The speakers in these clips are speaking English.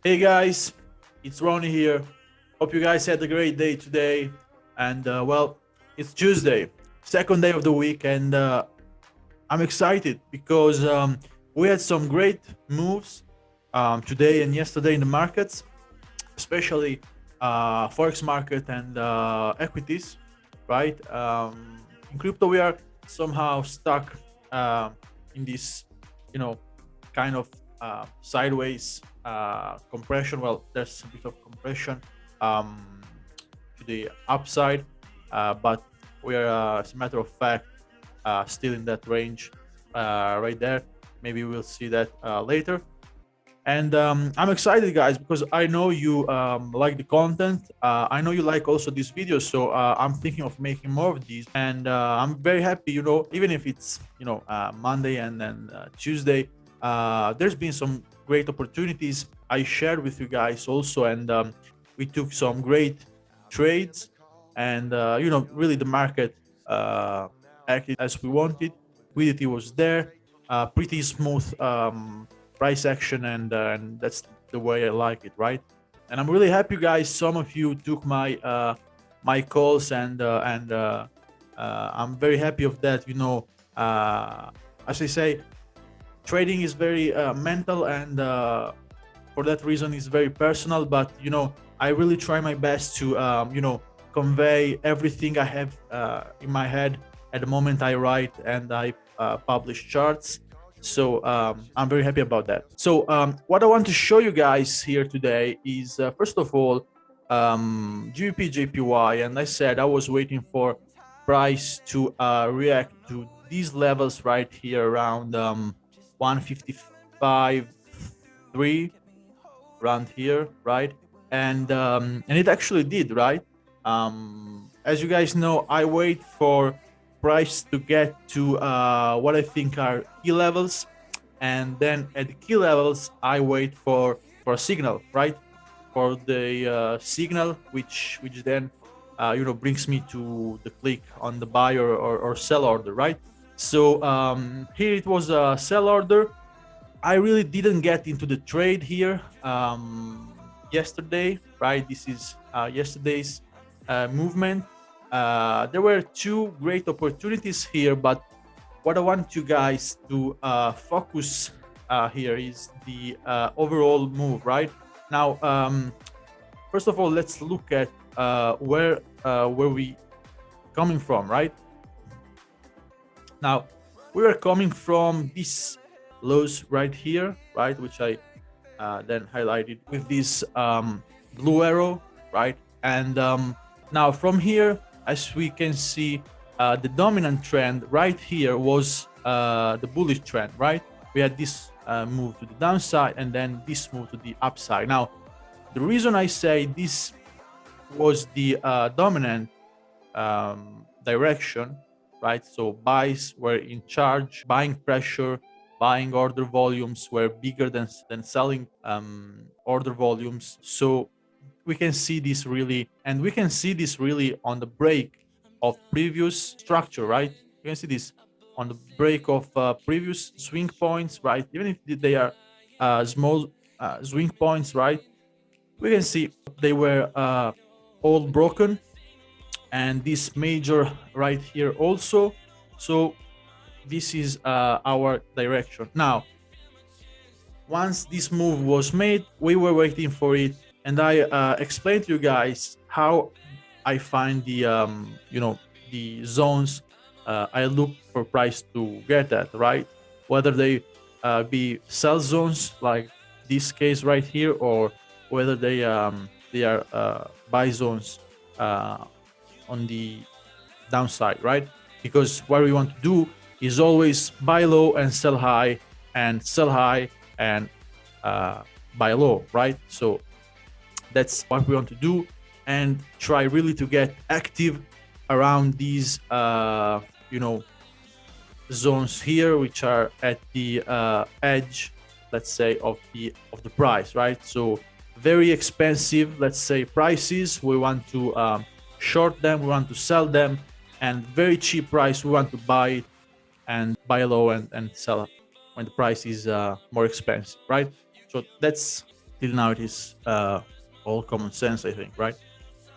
Hey guys, it's Ronnie here. Hope you guys had a great day today. And it's Tuesday, second day of the week, and I'm excited because we had some great moves today and yesterday in the markets, especially forex market and equities. Right? In crypto, we are somehow stuck uh, in this, you know, kind of sideways compression. Well, there's a bit of compression um, to the upside, but we are, as a matter of fact, still in that range right there. Maybe we'll see that later. And I'm excited, guys, because I know you like the content. I know you like also these videos, so I'm thinking of making more of these. And I'm very happy, even if it's Monday and then Tuesday. There's been some great opportunities I shared with you guys also, and we took some great trades. And really, the market acted as we wanted. Liquidity was there, pretty smooth. Price action, and that's the way I like it, right? And I'm really happy, guys. Some of you took my calls, and I'm very happy of that. Uh, as I say, trading is very mental, and for that reason, it's very personal. But I really try my best to convey everything I have in my head at the moment I write and I publish charts. So I'm very happy about that. So what I want to show you guys here today is first of all GBP JPY, and I said I was waiting for price to react to these levels right here around 155.3, around here, right? And it actually did, right? As you guys know, I wait for price to get to what I think are key levels, and then at the key levels, I wait for a signal, right? For the signal, which then brings me to the click on the buy or sell order, right? So here it was a sell order. I really didn't get into the trade here yesterday, right? This is yesterday's movement. There were two great opportunities here, but what I want you guys to focus here is the overall move, right? Now, first of all, let's look at where we coming from, right? Now, we are coming from this lows right here, right, which I then highlighted with this blue arrow, right? And now from here, as we can see, the dominant trend right here was the bullish trend, right? We had this move to the downside and then this move to the upside. Now, the reason I say this was the dominant direction, right? So buys were in charge, buying pressure, buying order volumes were bigger than selling order volumes. So we can see this really, and we can see this really on the break of previous structure, right? You can see this on the break of previous swing points, right? Even if they are small swing points, right? We can see they were all broken, and this major right here also. So this is our direction. Now, once this move was made, we were waiting for it, and I explained to you guys how I find the the zones I look for price to get at, right? Whether they be sell zones like this case right here, or whether they are buy zones uh, on the downside, right? Because what we want to do is always buy low and sell high and uh, buy low, right? So that's what we want to do, and try really to get active around these, zones here, which are at the edge, let's say, of the price, right? So very expensive, let's say, prices. We want to short them, we want to sell them, and very cheap price, we want to buy it and buy low and sell when the price is more expensive, right? So that's till now it is all common sense, I think, right?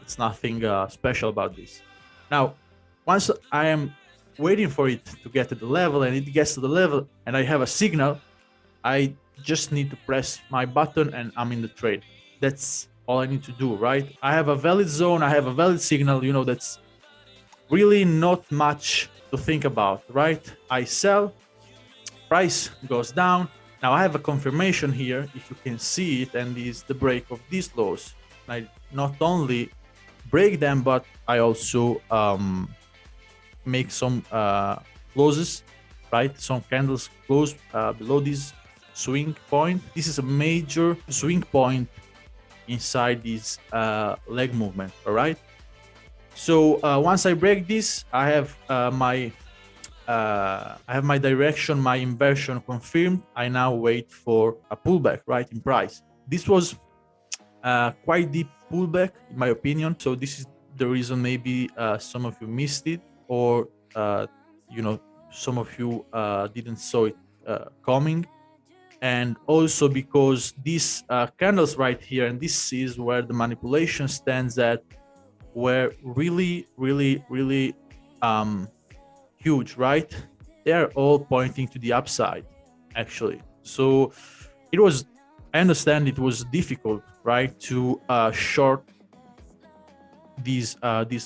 It's nothing special about this. Now, once I am waiting for it to get to the level and it gets to the level and I have a signal, I just need to press my button and I'm in the trade. That's all I need to do, right? I have a valid zone, I have a valid signal, that's really not much to think about, right? I sell, price goes down. Now I have a confirmation here, if you can see it, and is the break of these lows. I not only break them, but I also make some closes, right? Some candles close below this swing point. This is a major swing point inside this leg movement, all right? So once I break this, I have my direction, my inversion confirmed. I now wait for a pullback, right, in price. This was quite deep pullback, in my opinion. So this is the reason maybe some of you missed it, or you know, some of you didn't saw it coming. And also because these candles right here, and this is where the manipulation stands at, were really, really, really huge, right? They're all pointing to the upside, actually. So it was, I understand it was difficult, right, to short these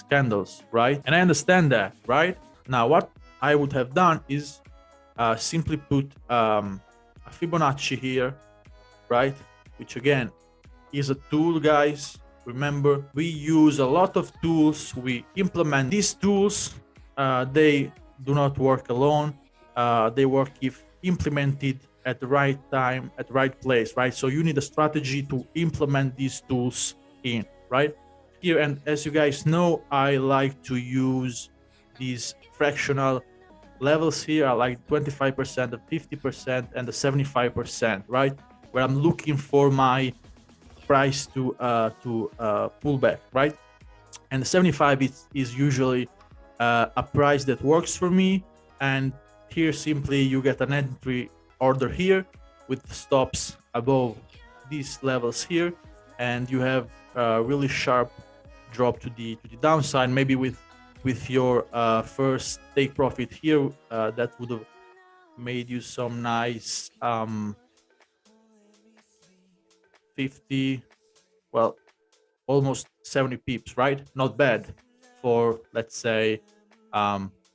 candles, right? And I understand that, right? Now, what I would have done is simply put a Fibonacci here, right? Which again is a tool, guys. Remember, we use a lot of tools. We implement these tools. They do not work alone. They work if implemented at the right time, at the right place, right? So you need a strategy to implement these tools in, right? Here, and as you guys know, I like to use these fractional levels here. I like 25%, the 50%, and the 75%, right? Where I'm looking for my price to pull back, right? And the 75 is usually a price that works for me. And here simply you get an entry order here with stops above these levels here, and you have a really sharp drop to the downside. Maybe with your first take profit here, that would have made you some nice 50, well, almost 70 pips, right? Not bad for, let's say,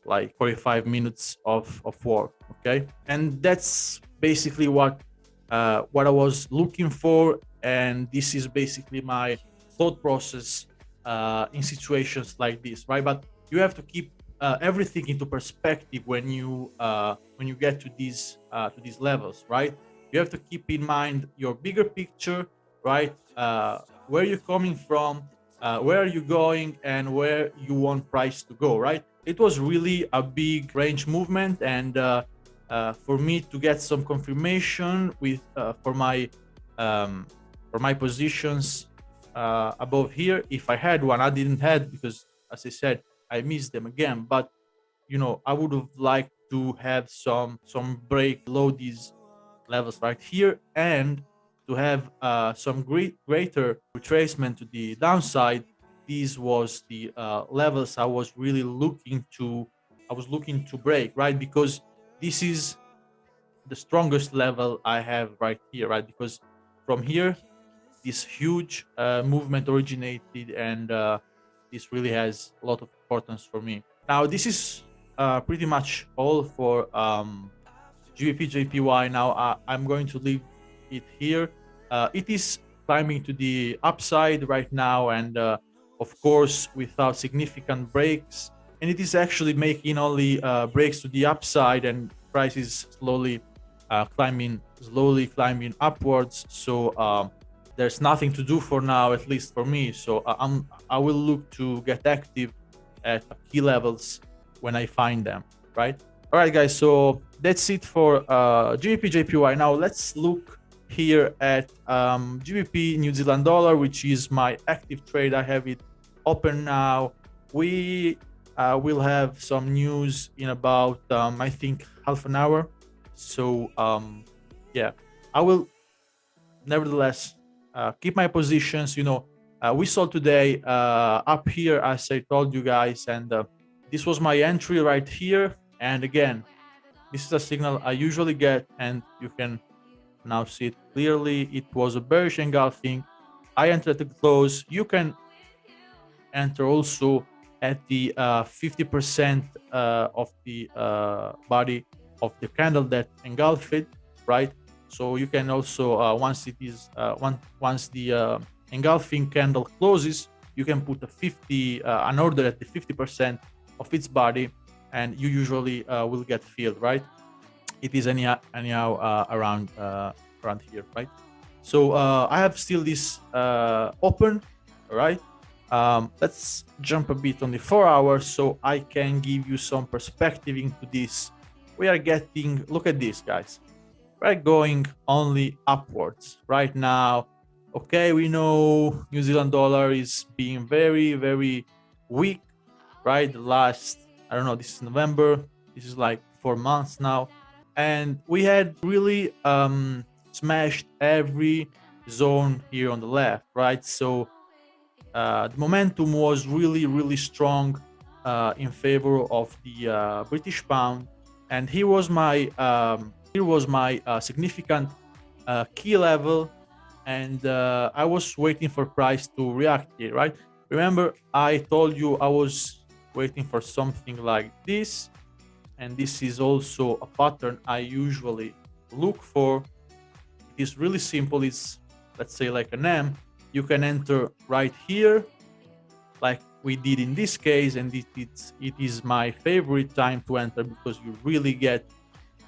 like 45 minutes of work, okay? And that's basically what I was looking for, and this is basically my thought process in situations like this, right? But you have to keep everything into perspective when you get to these levels, right? You have to keep in mind your bigger picture, right? Where you're coming from, where are you going, and where you want price to go, right? It was really a big range movement, and for me to get some confirmation with um, for my positions above here, if I had one, I didn't had, because as I said, I missed them again. But I would have liked to have some break below these levels right here, and to have some greater retracement to the downside. These was the levels I was really looking to break, right? Because this is the strongest level I have right here, right? Because from here this huge movement originated, and this really has a lot of importance for me. Now this is pretty much all for GBP JPY. Now I'm going to leave it here. It is climbing to the upside right now, and of course without significant breaks. And it is actually making only breaks to the upside, and price is slowly climbing upwards. So there's nothing to do for now, at least for me. So I will look to get active at key levels when I find them, right? All right, guys, so that's it for GBP JPY. Now let's look here at GBP New Zealand dollar, which is my active trade. I have it open now. We will have some news in about I think half an hour. So yeah, I will nevertheless keep my positions. We saw today up here, as I told you guys, and this was my entry right here. And again, this is a signal I usually get, and you can now see it clearly. It was a bearish engulfing. I entered the close. You can enter also at the 50% of the body of the candle that engulfed it, right? So you can also once the engulfing candle closes, you can put an order at the 50% of its body, and you usually will get filled, right? It is anyhow around here, right? So I have still this open, all right? Let's jump a bit on the 4 hours so I can give you some perspective into this. We are getting, look at this, guys. We're going only upwards right now. Okay, we know New Zealand dollar is being very, very weak, right? The last, I don't know, this is November. This is like 4 months now. And we had really smashed every zone here on the left, right? So the momentum was really, really strong in favor of the British pound, and here was my significant key level, and I was waiting for price to react here, right? Remember, I told you I was waiting for something like this, and this is also a pattern I usually look for. It is really simple. It's, let's say, like an M. You can enter right here, like we did in this case, and it is my favorite time to enter because you really get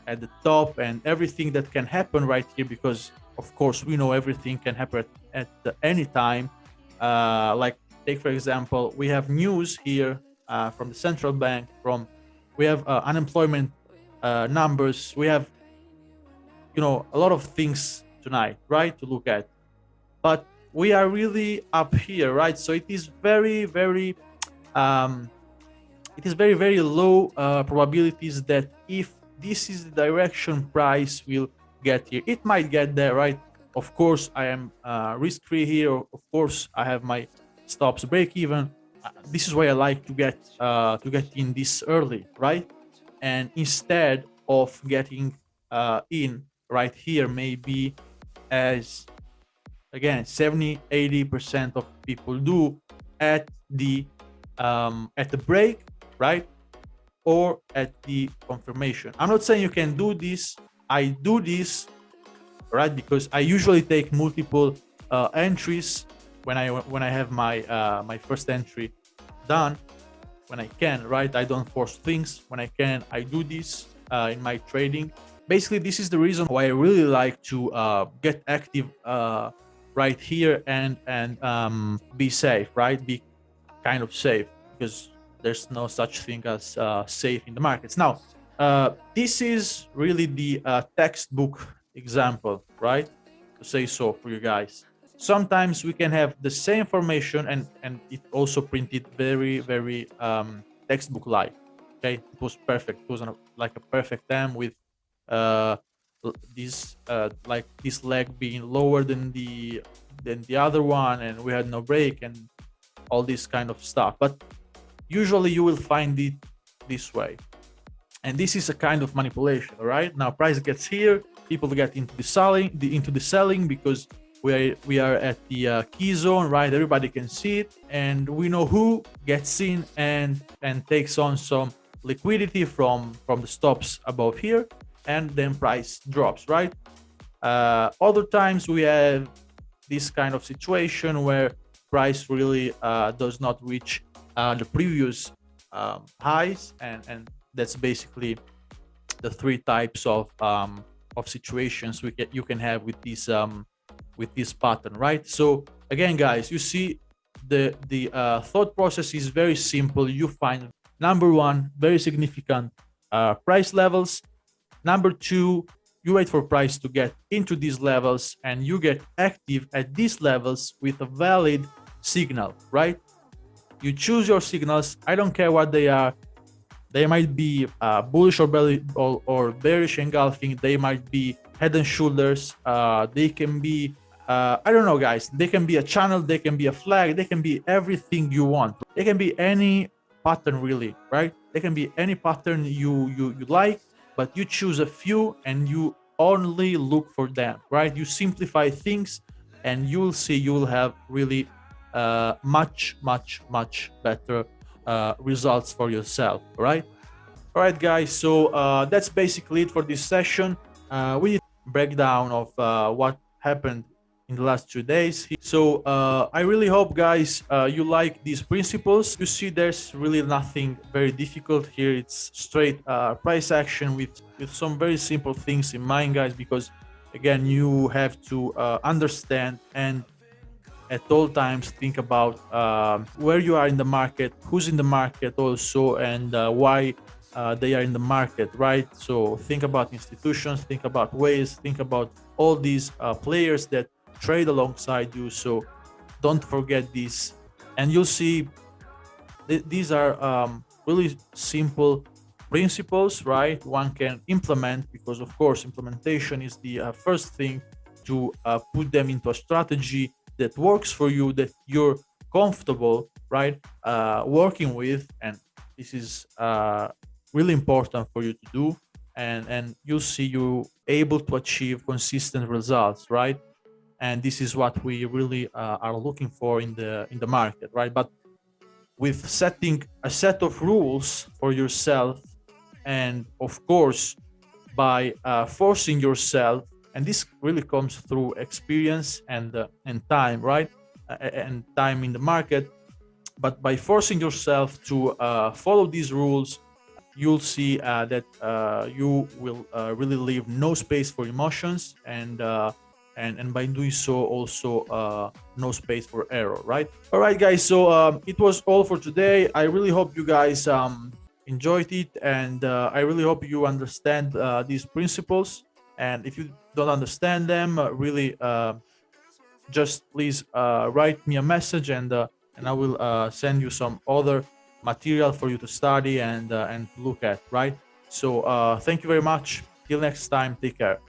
at the top and everything that can happen right here, because of course we know everything can happen at any time. Like, take for example, we have news here from the central bank, we have unemployment numbers, we have a lot of things tonight, right, to look at. But we are really up here, right? So it is very, very very low probabilities that if this is the direction price will get here, it might get there, right? Of course, I am risk free here. Of course, I have my stops break even. This is why I like to get in this early, right? And instead of getting in right here, maybe as again 70-80% of people do at the break, right, or at the confirmation. I'm not saying you can do this. I do this, right, because I usually take multiple entries when I have my first entry done, when I can, right? I don't force things. When I can, I do this in my trading. Basically, this is the reason why I really like to get active right here and be safe, right? Be kind of safe, because there's no such thing as safe in the markets. Now, this is really the textbook example, right? To say so for you guys. Sometimes we can have the same formation and it also printed very, very textbook like. Okay, it was perfect. It was like a perfect M with uh like this leg being lower than the other one, and we had no break and all this kind of stuff. But usually you will find it this way, and this is a kind of manipulation. All right, now price gets here, people get into the selling because we are at the key zone, right? Everybody can see it, and we know who gets in and takes on some liquidity from the stops above here, and then price drops, right? Other times we have this kind of situation where price really does not reach the previous highs, and that's basically the three types of situations you can have with this pattern, right? So again, guys, you see the thought process is very simple. You find, number one, very significant price levels. Number two, you wait for price to get into these levels, and you get active at these levels with a valid signal, right? You choose your signals. I don't care what they are. They might be bullish or bearish engulfing. They might be head and shoulders. They can be I don't know, guys. They can be a channel, they can be a flag, they can be everything you want. They can be any pattern, really, right? They can be any pattern you like, but you choose a few and you only look for them, right? You simplify things, and you will see you will have really much better results for yourself, right? All right, guys. So that's basically it for this session. We did a breakdown of what happened in the last 2 days. So I really hope, guys, you like these principles. You see, there's really nothing very difficult here. It's straight price action with some very simple things in mind, guys. Because again, you have to understand and at all times think about where you are in the market, who's in the market also, and why they are in the market, right? So think about institutions, think about ways, think about all these players that trade alongside you. So don't forget this, and you'll see these are really simple principles, right? One can implement, because of course implementation is the first thing to put them into a strategy that works for you, that you're comfortable, right, working with. And this is really important for you to do, and you'll see you able to achieve consistent results, right? And this is what we really are looking for in the market, right? But with setting a set of rules for yourself, and of course by forcing yourself, and this really comes through experience and time, right? And time in the market. But by forcing yourself to follow these rules, you'll see that you will really leave no space for emotions, and by doing so also no space for error, right? All right, guys. So it was all for today. I really hope you guys enjoyed it, and I really hope you understand these principles. And if you don't understand them, really just please write me a message, and I will send you some other material for you to study and to look at, right? So thank you very much. Till next time, take care.